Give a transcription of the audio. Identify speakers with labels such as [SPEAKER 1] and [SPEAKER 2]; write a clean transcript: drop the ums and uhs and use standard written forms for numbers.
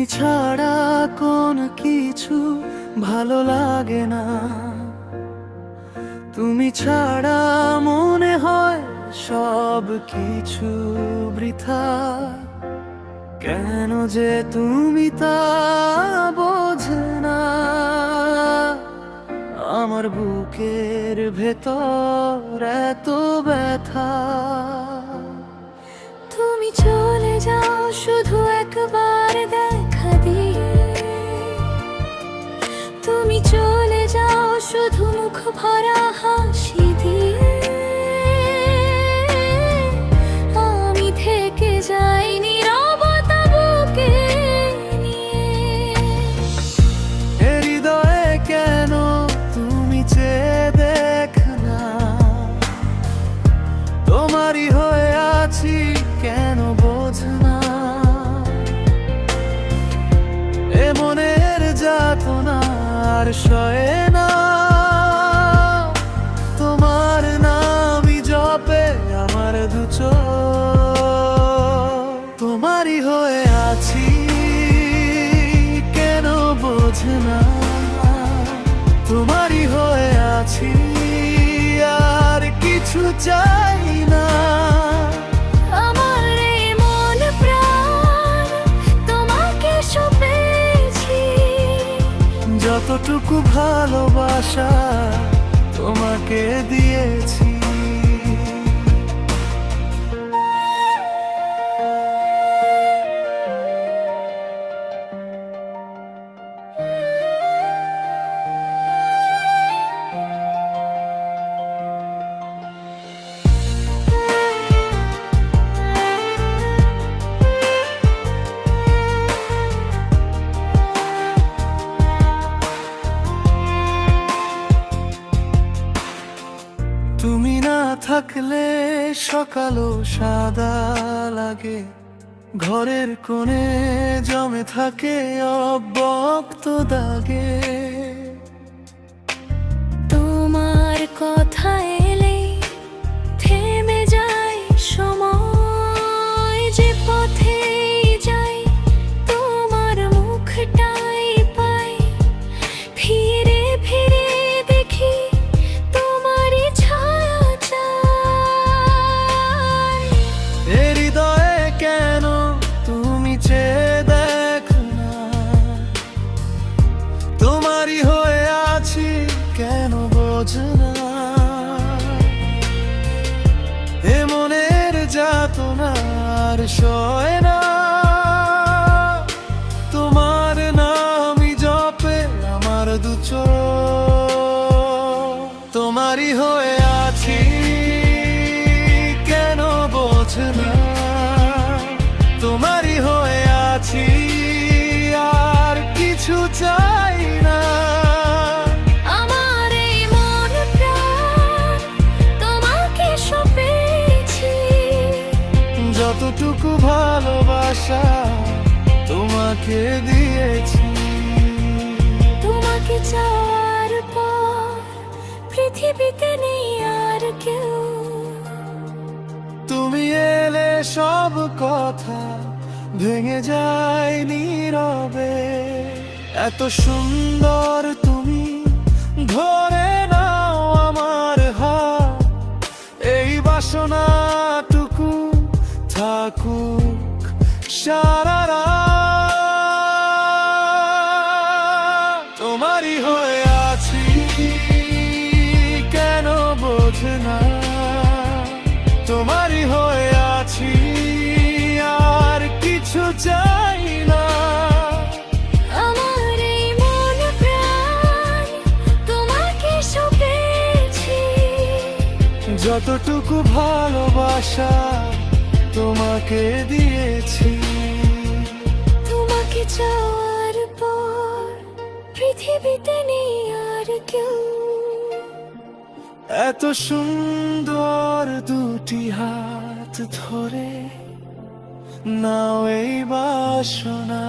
[SPEAKER 1] তুমি ছাড়া কোন কিছু ভালো লাগে না, তুমি ছাড়া মনে হয় সব কিছু বৃথা। কেন যে তুমি তা বোঝে না, আমার বুকের ভেতর এত ব্যথা।
[SPEAKER 2] তুমি চলে যাও শুধু একবার দেখা দিয়ে, তুমি চলে যাও শুধু মুখ ভরা হাসি দিয়ে। আমি থেকে যাই নীরবতা বুকে নিয়ে।
[SPEAKER 1] এ হৃদয়ে কেন তুমি চেয়ে দেখ না, তোমারই হয়ে আছি কেন বোঝ না। এ মনের যাতনা আর সয়ে না, তোমার নামই জপে আমার দু চোখ। তোমারই হয়ে আছি কেন বোঝ না, তোমারই হয়ে আছি আর কিছু চাই না।
[SPEAKER 2] আমার এই মন প্রাণ তোমাকে সঁপেছি,
[SPEAKER 1] যতটুকু ভালোবাসা তোমাকে দিয়েছি। তুমি না থাকলে সকালও সাদা লাগে, ঘরের কোণে জমে থাকে অব্যক্ত দাগে।
[SPEAKER 2] তোমার কথা এলে থেমে যায় সময়, যে পথে যাই তোমার মুখটাই পাই। ফিরে ফিরে দেখি তোমারই ছায়া চাই।
[SPEAKER 1] এ হৃদয়ে কেন তুমি চেয়ে দেখ না, তোমারই হয়ে আছি কেন বোঝ না। এ মনের যাতনা আর সয় না, তোমার নামই জপে আমার দু চোখ। তোমারই হয়ে আছি কেন বোঝ না, তোমারই হয়ে আছি আর কিছু চাই না।
[SPEAKER 2] আমার এই মন প্রাণ তোমাকে সঁপেছি,
[SPEAKER 1] যতটুকু ভালোবাসা তোমাকে দিয়েছি।
[SPEAKER 2] তোমাকে চাওয়ার পর পৃথিবীতে নেই আর কেউ।
[SPEAKER 1] তুমি এলে সব কথা ভেঙে যায় নীরবে, এত সুন্দর তুমি ধরে নাও আমার হাত। এই বাসনাটুকু থাকুক সারা রাত। তোমারই হয়ে আছি কেন বোঝ না, তোমারই হয়ে আছি আর কিছু চাই না।
[SPEAKER 2] আমার এই মন প্রাণ তোমাকে সঁপেছি,
[SPEAKER 1] যতটুকু ভালোবাসা তোমাকে দিয়েছি।
[SPEAKER 2] তোমাকে চাওয়ার পর পৃথিবীতে নেই আর কেউ।
[SPEAKER 1] এত সুন্দর দুটি হাত ধরে নাও এই বাসনা।